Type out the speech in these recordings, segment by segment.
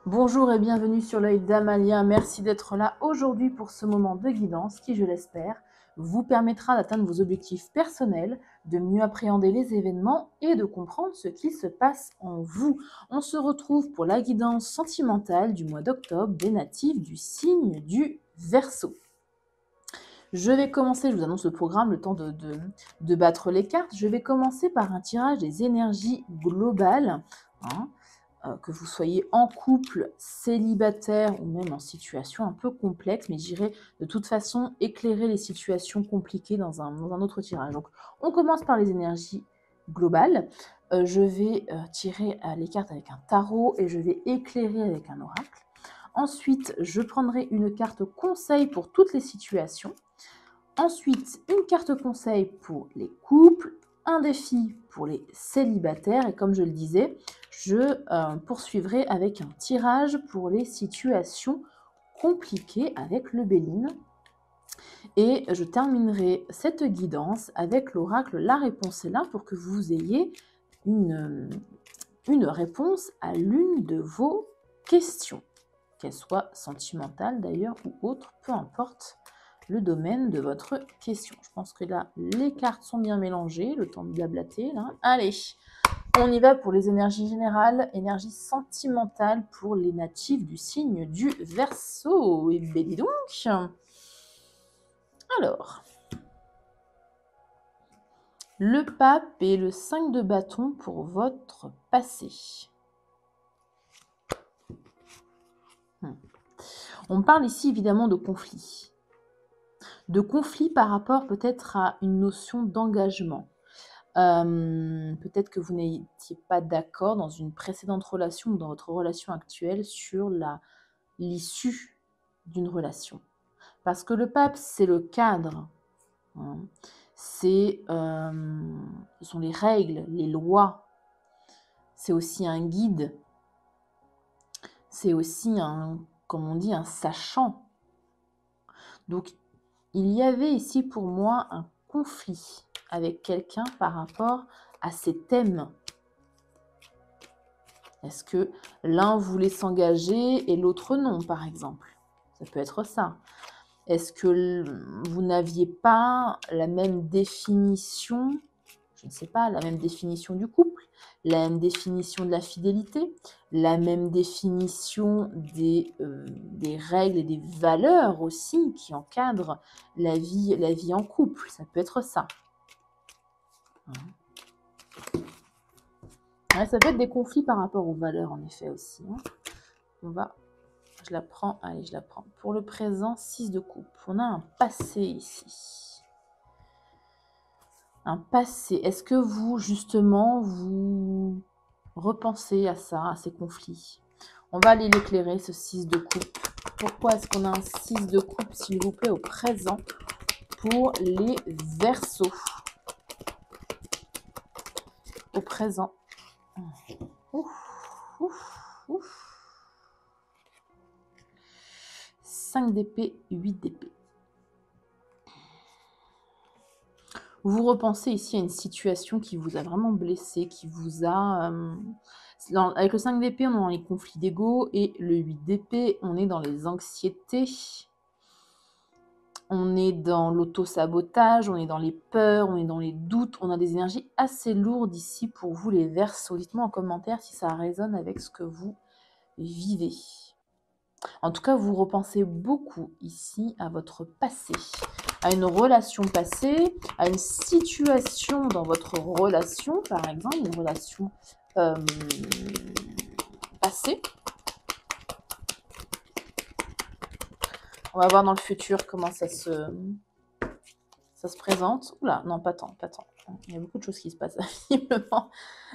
Bonjour et bienvenue sur l'œil d'Amalia. Merci d'être là aujourd'hui pour ce moment de guidance qui, je l'espère, vous permettra d'atteindre vos objectifs personnels, de mieux appréhender les événements et de comprendre ce qui se passe en vous. On se retrouve pour la guidance sentimentale du mois d'octobre des natifs du signe du Verseau. Je vais commencer, je vous annonce le programme, le temps de battre les cartes. Je vais commencer par un tirage des énergies globales, que vous soyez en couple, célibataire ou même en situation un peu complexe, mais j'irai de toute façon éclairer les situations compliquées dans un autre tirage. Donc, on commence par les énergies globales. Je vais tirer les cartes avec un tarot et je vais éclairer avec un oracle. Ensuite, je prendrai une carte conseil pour toutes les situations. Ensuite, une carte conseil pour les couples, un défi pour les célibataires et comme je le disais, je poursuivrai avec un tirage pour les situations compliquées avec le Béline. Et je terminerai cette guidance avec l'oracle La réponse est là pour que vous ayez une réponse à l'une de vos questions, qu'elle soit sentimentale d'ailleurs ou autre, peu importe le domaine de votre question. Je pense que là, les cartes sont bien mélangées, le temps de blablater. Là. Allez, on y va pour les énergies générales, énergie sentimentale pour les natifs du signe du Verseau. Et ben dis donc. Alors, le pape et le 5 de bâton pour votre passé. On parle ici évidemment de conflit. De conflit par rapport peut-être à une notion d'engagement. Peut-être que vous n'étiez pas d'accord dans une précédente relation ou dans votre relation actuelle sur l'issue d'une relation. Parce que le pape, c'est le cadre. Hein. Ce sont les règles, les lois. C'est aussi un guide. C'est aussi comme on dit, un sachant. Donc, il y avait ici pour moi un conflit avec quelqu'un par rapport à ces thèmes. Est-ce que l'un voulait s'engager et l'autre non, par exemple? Ça peut être ça. Est-ce que vous n'aviez pas la même définition, je ne sais pas, la même définition du couple, la même définition de la fidélité, la même définition des règles et des valeurs aussi qui encadrent la vie en couple? Ça peut être ça. Ouais, ça peut être des conflits par rapport aux valeurs, en effet, aussi. Je la prends, allez, je la prends. Pour le présent, 6 de coupe. On a un passé ici. Un passé. Est-ce que vous, justement, vous repensez à ça, à ces conflits? On va aller l'éclairer, ce 6 de coupe. Pourquoi est-ce qu'on a un 6 de coupe, s'il vous plaît, au présent pour les Verseaux? Au présent. Ouf. 5 d'épée, 8 d'épée. Vous repensez ici à une situation qui vous a vraiment blessé, qui vous a... avec le 5 d'épée, on est dans les conflits d'ego, et le 8 d'épée, on est dans les anxiétés, on est dans l'auto-sabotage, on est dans les peurs, on est dans les doutes, on a des énergies assez lourdes ici pour vous les Verseaux. Dites-moi en commentaire si ça résonne avec ce que vous vivez. En tout cas, vous repensez beaucoup ici à votre passé, à une relation passée, à une situation dans votre relation, par exemple, une relation passée. On va voir dans le futur comment ça se présente. Oula, non, pas tant. Il y a beaucoup de choses qui se passent, visiblement.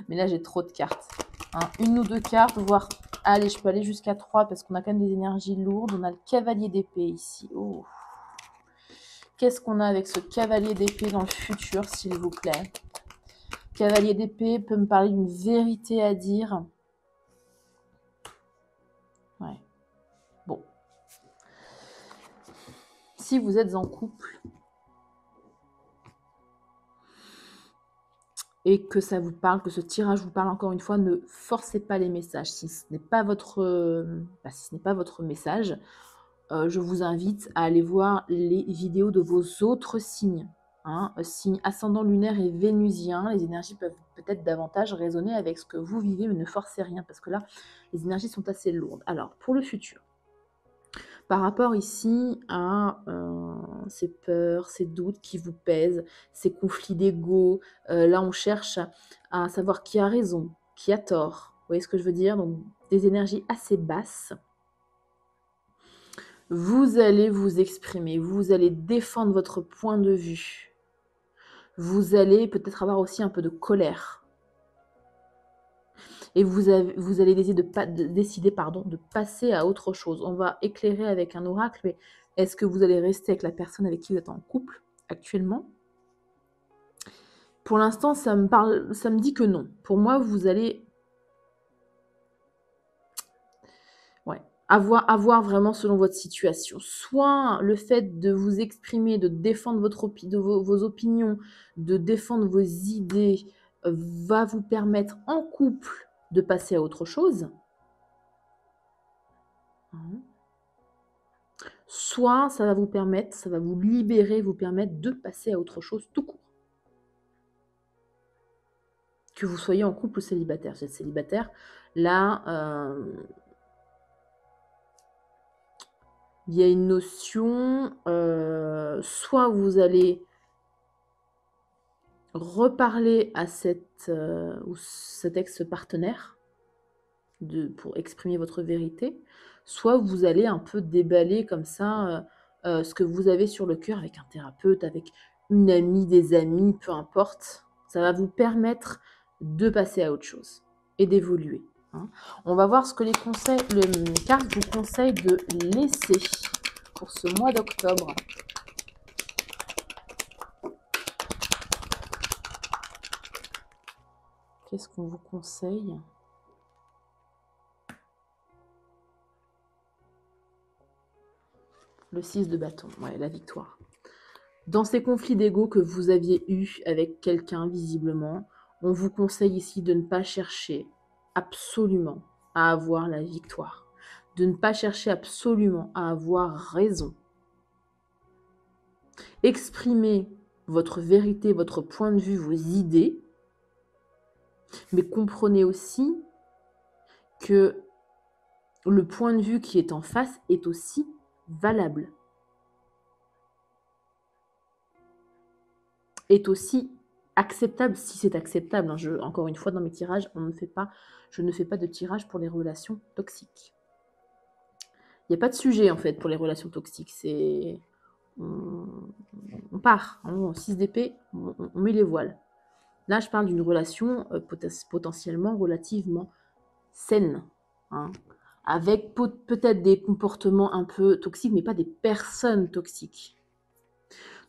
Mais là, j'ai trop de cartes. Une ou deux cartes, voire... Allez, je peux aller jusqu'à 3 parce qu'on a quand même des énergies lourdes. On a le cavalier d'épée ici. Oh. Qu'est-ce qu'on a avec ce cavalier d'épée dans le futur, s'il vous plaît? Cavalier d'épée peut me parler d'une vérité à dire. Ouais. Bon. Si vous êtes en couple, et que ça vous parle, que ce tirage vous parle, encore une fois, ne forcez pas les messages. Si ce n'est pas votre, si ce n'est pas votre message, je vous invite à aller voir les vidéos de vos autres signes. Hein, signes ascendant lunaire et vénusien, les énergies peuvent peut-être davantage résonner avec ce que vous vivez, mais ne forcez rien, parce que là, les énergies sont assez lourdes. Alors, pour le futur, par rapport ici à ces peurs, ces doutes qui vous pèsent, ces conflits d'ego, là on cherche à savoir qui a raison, qui a tort. Vous voyez ce que je veux dire? Donc des énergies assez basses. Vous allez vous exprimer, vous allez défendre votre point de vue. Vous allez peut-être avoir aussi un peu de colère. Et vous allez décider de passer à autre chose. On va éclairer avec un oracle, mais est-ce que vous allez rester avec la personne avec qui vous êtes en couple actuellement? Pour l'instant, ça me dit que non. Pour moi, vous allez avoir vraiment selon votre situation. Soit le fait de vous exprimer, de défendre vos opinions, de défendre vos idées, va vous permettre en couple de passer à autre chose. Soit ça va vous libérer, vous permettre de passer à autre chose tout court. Que vous soyez en couple ou célibataire. Vous êtes célibataire, là, il y a une notion, soit vous allez reparler à cet ex-partenaire pour exprimer votre vérité, soit vous allez un peu déballer comme ça ce que vous avez sur le cœur avec un thérapeute, avec une amie, des amis, peu importe. Ça va vous permettre de passer à autre chose et d'évoluer. Hein. On va voir ce que les cartes vous conseillent de laisser pour ce mois d'octobre. Qu'est-ce qu'on vous conseille ? Le 6 de bâton, ouais, la victoire. Dans ces conflits d'ego que vous aviez eus avec quelqu'un, visiblement, on vous conseille ici de ne pas chercher absolument à avoir la victoire, de ne pas chercher absolument à avoir raison. Exprimez votre vérité, votre point de vue, vos idées, mais comprenez aussi que le point de vue qui est en face est aussi valable, est aussi acceptable si c'est acceptable. Encore une fois, dans mes tirages, je ne fais pas de tirage pour les relations toxiques. Il n'y a pas de sujet en fait pour les relations toxiques. On part, 6 d'épée, on met les voiles. Là, je parle d'une relation potentiellement relativement saine, hein, avec peut-être des comportements un peu toxiques, mais pas des personnes toxiques.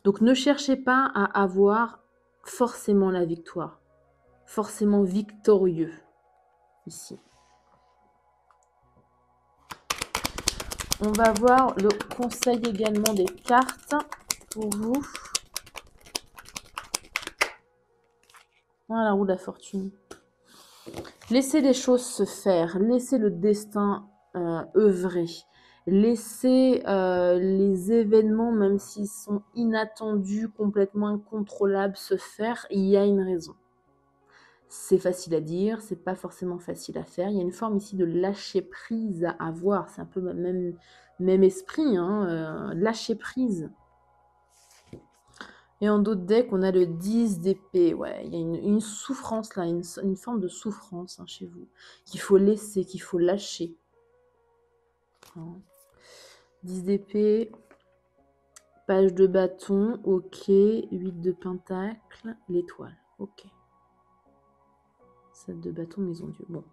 Donc ne cherchez pas à avoir forcément la victoire, forcément victorieux ici. On va voir le conseil également des cartes pour vous. Voilà la roue de la fortune. Laissez les choses se faire, laissez le destin œuvrer. Laissez les événements, même s'ils sont inattendus, complètement incontrôlables, se faire. Il y a une raison. C'est facile à dire, c'est pas forcément facile à faire. Il y a une forme ici de lâcher prise à avoir. C'est un peu même esprit, hein, lâcher prise. Et en d'autres decks, on a le 10 d'épée. Ouais, il y a une souffrance là, une forme de souffrance chez vous, qu'il faut laisser, qu'il faut lâcher. 10 d'épée, page de bâton, ok, 8 de pentacle, l'étoile, ok. 7 de bâton, maison Dieu, bon.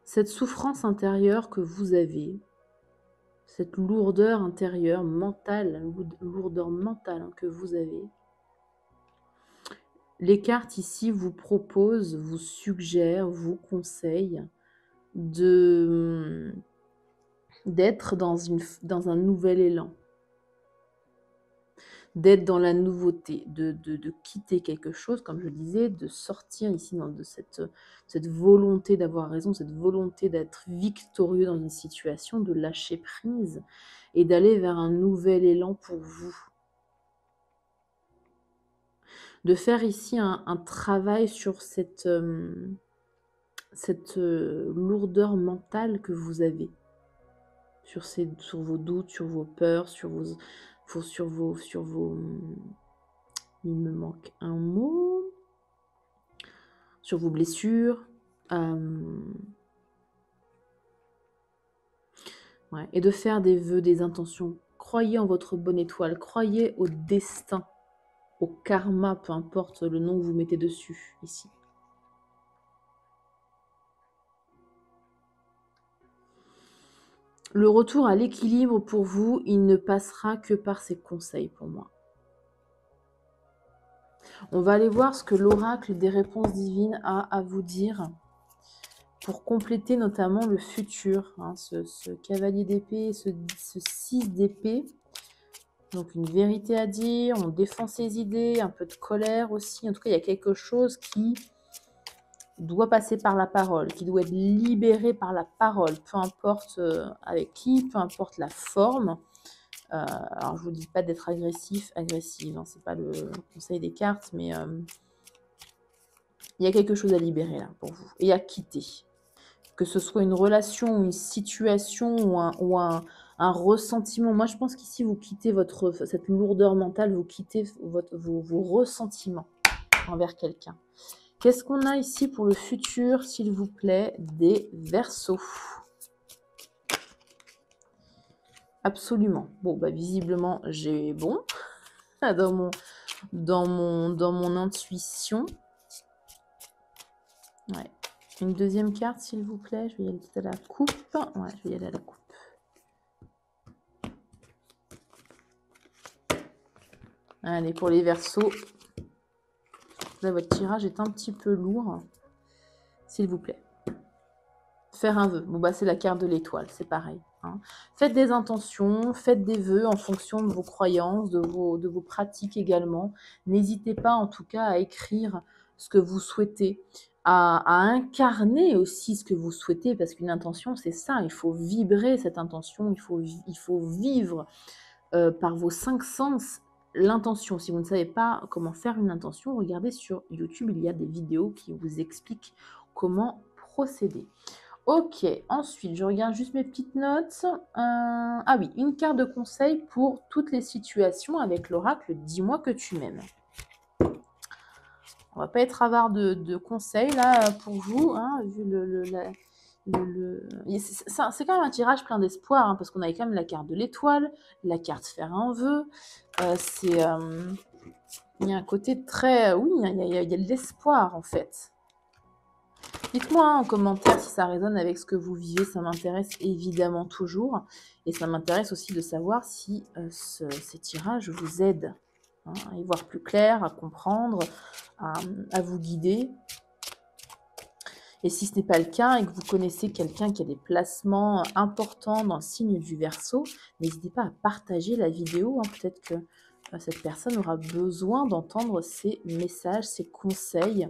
Cette souffrance intérieure que vous avez, cette lourdeur intérieure, mentale, lourdeur mentale que vous avez, les cartes ici vous proposent, vous suggèrent, vous conseillent d'être dans un nouvel élan. d'être dans la nouveauté, de quitter quelque chose, comme je disais, de sortir ici de cette volonté d'avoir raison, cette volonté d'être victorieux dans une situation, de lâcher prise et d'aller vers un nouvel élan pour vous. De faire ici un travail sur cette lourdeur mentale que vous avez, sur vos doutes, sur vos peurs, sur vos il me manque un mot, sur vos blessures, ouais, et de faire des vœux, des intentions. Croyez en votre bonne étoile, croyez au destin, au karma, peu importe le nom que vous mettez dessus, ici. Le retour à l'équilibre pour vous, il ne passera que par ces conseils pour moi. On va aller voir ce que l'oracle des réponses divines a à vous dire pour compléter notamment le futur. Hein, ce cavalier d'épée, ce 6 d'épée. Donc une vérité à dire, on défend ses idées, un peu de colère aussi. En tout cas, il y a quelque chose qui doit passer par la parole, qui doit être libéré par la parole, peu importe avec qui, peu importe la forme. Alors, je ne vous dis pas d'être agressive, hein, ce n'est pas le conseil des cartes, mais il y a quelque chose à libérer là pour vous et à quitter. Que ce soit une relation, une situation ou un ressentiment. Moi, je pense qu'ici, vous quittez cette lourdeur mentale, vous quittez vos ressentiments envers quelqu'un. Qu'est-ce qu'on a ici pour le futur, s'il vous plaît, des Verseaux? Absolument. Bon, bah visiblement, j'ai bon dans mon intuition. Ouais. Une deuxième carte, s'il vous plaît. Je vais y aller à la coupe. Ouais, je vais y aller à la coupe. Allez, pour les Verseaux. Là, votre tirage est un petit peu lourd. S'il vous plaît. Faire un vœu. Bon, bah, c'est la carte de l'étoile. C'est pareil. Hein. Faites des intentions, faites des vœux en fonction de vos croyances, de vos pratiques également. N'hésitez pas, en tout cas, à écrire ce que vous souhaitez. À incarner aussi ce que vous souhaitez, parce qu'une intention, c'est ça, il faut vibrer cette intention, il faut vivre par vos 5 sens l'intention. Si vous ne savez pas comment faire une intention, regardez sur YouTube, il y a des vidéos qui vous expliquent comment procéder. Ok, ensuite, je regarde juste mes petites notes. Ah oui, une carte de conseil pour toutes les situations avec l'oracle « Dis-moi que tu m'aimes ». On va pas être avare de conseils là pour vous, hein, vu c'est quand même un tirage plein d'espoir, hein, parce qu'on avait quand même la carte de l'étoile, la carte faire un vœu. Il y a un côté très... Oui, il y a de l'espoir en fait. Dites-moi en commentaire si ça résonne avec ce que vous vivez, ça m'intéresse évidemment toujours. Et ça m'intéresse aussi de savoir si ces tirages vous aident, hein, à y voir plus clair, à comprendre, à vous guider. Et si ce n'est pas le cas et que vous connaissez quelqu'un qui a des placements importants dans le signe du Verseau, n'hésitez pas à partager la vidéo. Hein. Peut-être que cette personne aura besoin d'entendre ces messages, ces conseils,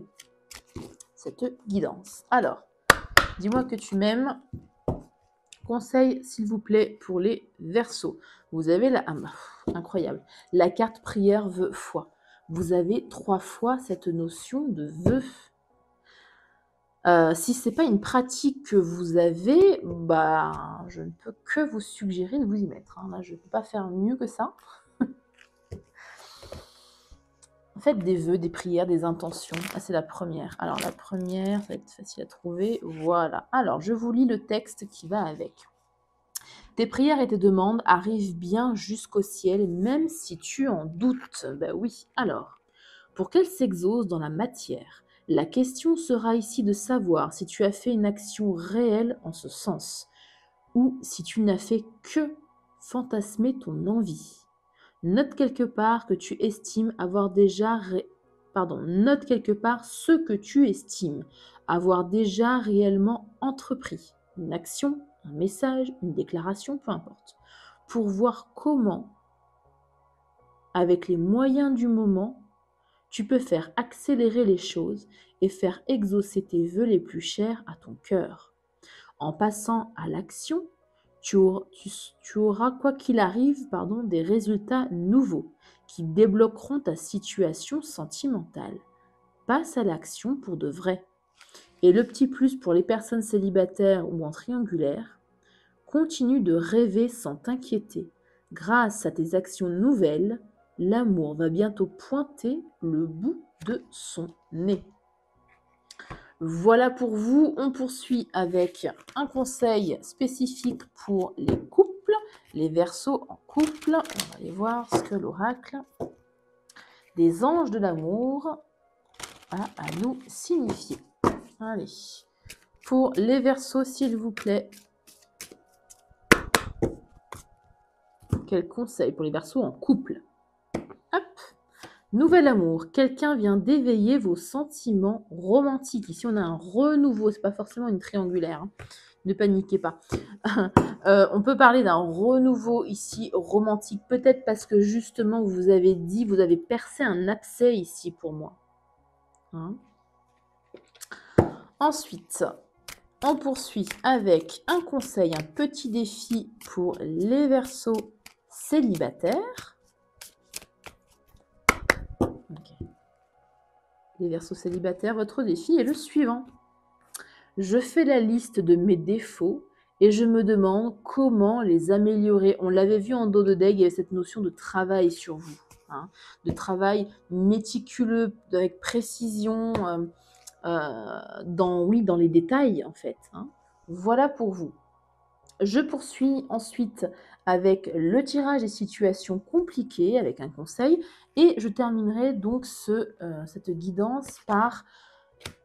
cette guidance. Alors, dis-moi que tu m'aimes. Conseil, s'il vous plaît, pour les Verseaux. Vous avez incroyable. La carte prière, vœu, foi. Vous avez 3 fois cette notion de vœu. Si ce n'est pas une pratique que vous avez, bah, je ne peux que vous suggérer de vous y mettre. Hein. Là, je ne peux pas faire mieux que ça. Faites des vœux, des prières, des intentions. Ah, c'est la première. Alors, la première, ça va être facile à trouver. Voilà. Alors, je vous lis le texte qui va avec. Tes prières et tes demandes arrivent bien jusqu'au ciel, même si tu en doutes. Ben oui. Alors, pour qu'elles s'exaucent dans la matière, la question sera ici de savoir si tu as fait une action réelle en ce sens, ou si tu n'as fait que fantasmer ton envie. Note quelque part que tu estimes avoir déjà note quelque part ce que tu estimes avoir déjà réellement entrepris. Une action, un message, une déclaration, peu importe. Pour voir comment avec les moyens du moment, tu peux faire accélérer les choses et faire exaucer tes vœux les plus chers à ton cœur. En passant à l'action, tu auras, quoi qu'il arrive, des résultats nouveaux qui débloqueront ta situation sentimentale. Passe à l'action pour de vrai. Et le petit plus pour les personnes célibataires ou en triangulaire, continue de rêver sans t'inquiéter. Grâce à tes actions nouvelles, l'amour va bientôt pointer le bout de son nez. Voilà pour vous. On poursuit avec un conseil spécifique pour les couples, les Verseaux en couple. On va aller voir ce que l'oracle des anges de l'amour a à nous signifier. Allez, pour les Verseaux, s'il vous plaît. Quel conseil pour les Verseaux en couple? Hop. Nouvel amour, quelqu'un vient d'éveiller vos sentiments romantiques. Ici, on a un renouveau, c'est pas forcément une triangulaire. Hein. Ne paniquez pas. On peut parler d'un renouveau ici romantique, peut-être parce que justement, vous avez percé un abcès ici pour moi. Hein. Ensuite, on poursuit avec un conseil, un petit défi pour les Verseaux célibataires. Okay. Les Verseaux célibataires, votre défi est le suivant. Je fais la liste de mes défauts et je me demande comment les améliorer. On l'avait vu en dos de deck, il y avait cette notion de travail sur vous, hein, de travail méticuleux, avec précision, dans les détails en fait. Hein. Voilà pour vous. Je poursuis ensuite avec le tirage des situations compliquées, avec un conseil, et je terminerai donc cette guidance par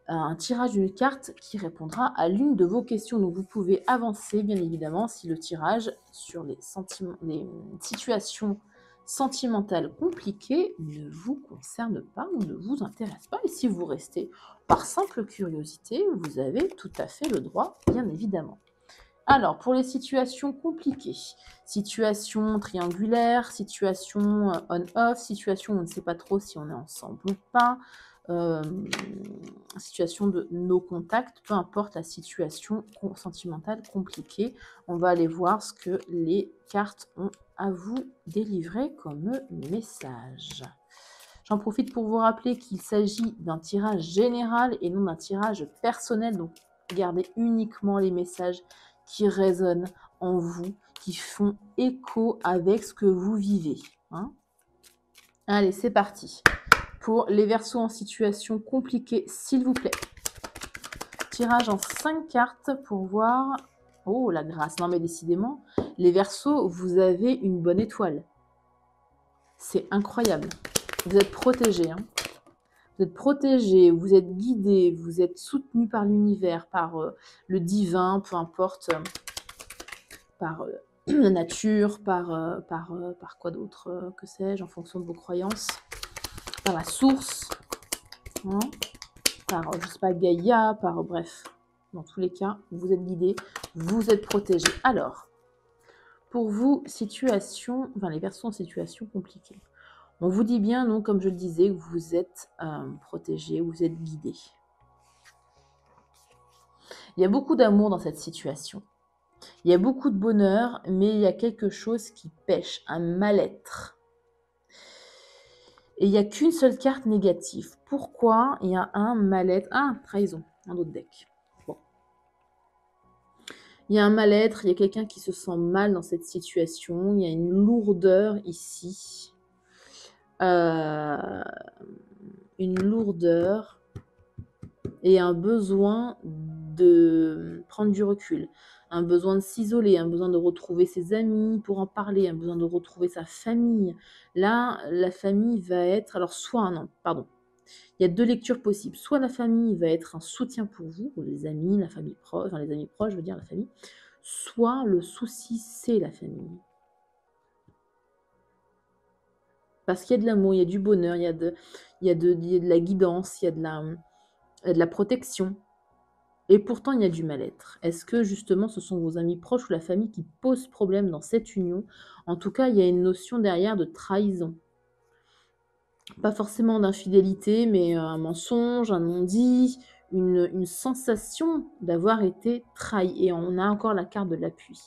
un tirage d'une carte qui répondra à l'une de vos questions. Donc vous pouvez avancer, bien évidemment, si le tirage sur les situations sentimentales compliquées ne vous concerne pas ou ne vous intéresse pas. Et si vous restez par simple curiosité, vous avez tout à fait le droit, bien évidemment. Alors, pour les situations compliquées, situation triangulaire, situation on-off, situation où on ne sait pas trop si on est ensemble ou pas, situation de no contact, peu importe la situation sentimentale compliquée, on va aller voir ce que les cartes ont à vous délivrer comme message. J'en profite pour vous rappeler qu'il s'agit d'un tirage général et non d'un tirage personnel, donc gardez uniquement les messages qui résonnent en vous, qui font écho avec ce que vous vivez. Hein. Allez, c'est parti. Pour les Verseaux en situation compliquée, s'il vous plaît. Tirage en 5 cartes pour voir... Oh, la grâce. Non, mais décidément, les Verseaux, vous avez une bonne étoile. C'est incroyable. Vous êtes protégés. Hein. Vous êtes protégés, vous êtes guidés, vous êtes soutenus par l'univers, par le divin, peu importe, par la nature, par quoi d'autre, que sais-je, en fonction de vos croyances, par la source, hein, par, je sais pas, Gaïa, bref, dans tous les cas, vous êtes guidés, vous êtes protégés. Alors, pour vous, les Verseaux en situation compliquée. On vous dit bien, non, comme je le disais, que vous êtes protégé, vous êtes guidé. Il y a beaucoup d'amour dans cette situation. Il y a beaucoup de bonheur, mais il y a quelque chose qui pêche, un mal-être. Et il n'y a qu'une seule carte négative. Pourquoi il y a un mal-être? Ah, trahison, un autre deck. Bon. Il y a un mal-être, il y a quelqu'un qui se sent mal dans cette situation. Il y a une lourdeur ici. Une lourdeur et un besoin de prendre du recul, un besoin de s'isoler, un besoin de retrouver ses amis pour en parler, un besoin de retrouver sa famille. Là, la famille va être... Alors, il y a 2 lectures possibles. Soit la famille va être un soutien pour vous, ou les amis, la famille proche, enfin les amis proches, je veux dire la famille. Soit le souci, c'est la famille. Parce qu'il y a de l'amour, il y a du bonheur, il y a de la guidance, il y a de la protection. Et pourtant, il y a du mal-être. Est-ce que justement, ce sont vos amis proches ou la famille qui posent problème dans cette union? En tout cas, il y a une notion derrière de trahison. pas forcément d'infidélité, mais un mensonge, un non-dit, une sensation d'avoir été trahi. Et on a encore la carte de l'appui.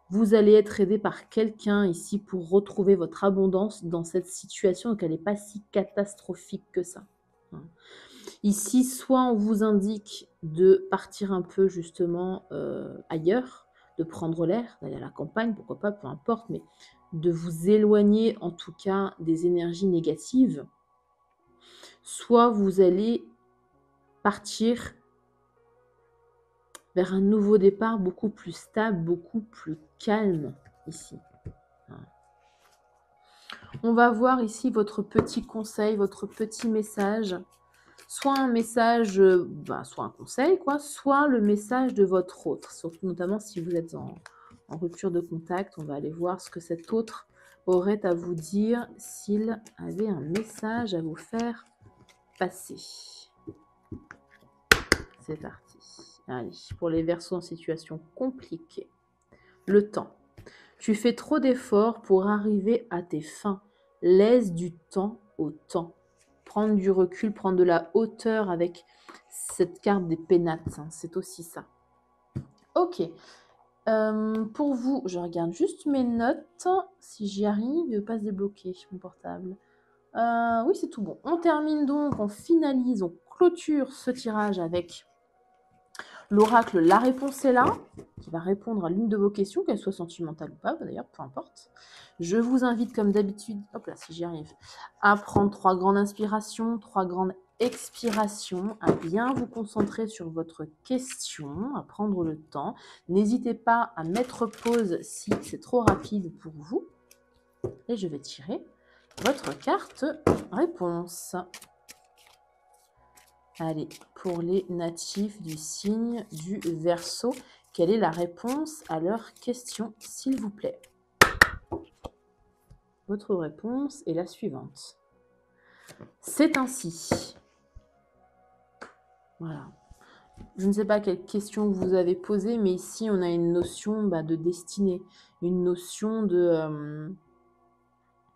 Vous allez être aidé par quelqu'un ici pour retrouver votre abondance dans cette situation, donc elle n'est pas si catastrophique que ça. Ici, soit on vous indique de partir un peu justement ailleurs, de prendre l'air, d'aller à la campagne, pourquoi pas, peu importe, mais de vous éloigner en tout cas des énergies négatives, soit vous allez partir vers un nouveau départ beaucoup plus stable, beaucoup plus calme ici. On va voir ici votre petit conseil, votre petit message. Soit un message, soit un conseil, quoi, soit le message de votre autre. Surtout notamment si vous êtes en rupture de contact. On va aller voir ce que cet autre aurait à vous dire s'il avait un message à vous faire passer. C'est parti. Allez, pour les Verseaux en situation compliquée. Le temps. Tu fais trop d'efforts pour arriver à tes fins. Laisse du temps au temps. Prendre du recul, prendre de la hauteur avec cette carte des pénates. Hein, c'est aussi ça. Ok. Pour vous, je regarde juste mes notes. Si j'y arrive, il ne veut pas se débloquer mon portable. Oui, c'est tout bon. On termine donc, on finalise, on clôture ce tirage avec l'oracle. La réponse est là, qui va répondre à l'une de vos questions, qu'elle soit sentimentale ou pas, d'ailleurs, peu importe. Je vous invite, comme d'habitude, hop là, si j'y arrive, à prendre 3 grandes inspirations, 3 grandes expirations, à bien vous concentrer sur votre question, à prendre le temps. N'hésitez pas à mettre pause si c'est trop rapide pour vous. Et je vais tirer votre carte réponse. Allez, pour les natifs du signe du Verseau, quelle est la réponse à leur question, s'il vous plaît? Votre réponse est la suivante. C'est ainsi. Voilà. Je ne sais pas quelle question vous avez posée, mais ici, on a une notion de destinée, une notion de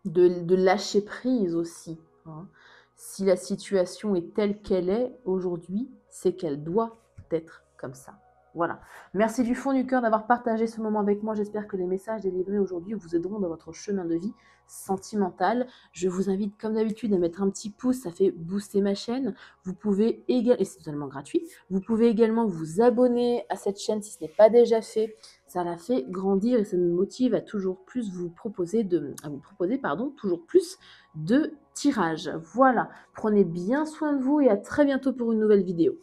lâcher prise aussi. Hein. Si la situation est telle qu'elle est aujourd'hui, c'est qu'elle doit être comme ça. Voilà. Merci du fond du cœur d'avoir partagé ce moment avec moi. J'espère que les messages délivrés aujourd'hui vous aideront dans votre chemin de vie sentimental. Je vous invite comme d'habitude à mettre un petit pouce, ça fait booster ma chaîne. Vous pouvez également, et c'est totalement gratuit, vous pouvez également vous abonner à cette chaîne si ce n'est pas déjà fait. Ça la fait grandir et ça me motive à toujours plus vous proposer toujours plus de tirages. Voilà, prenez bien soin de vous et à très bientôt pour une nouvelle vidéo.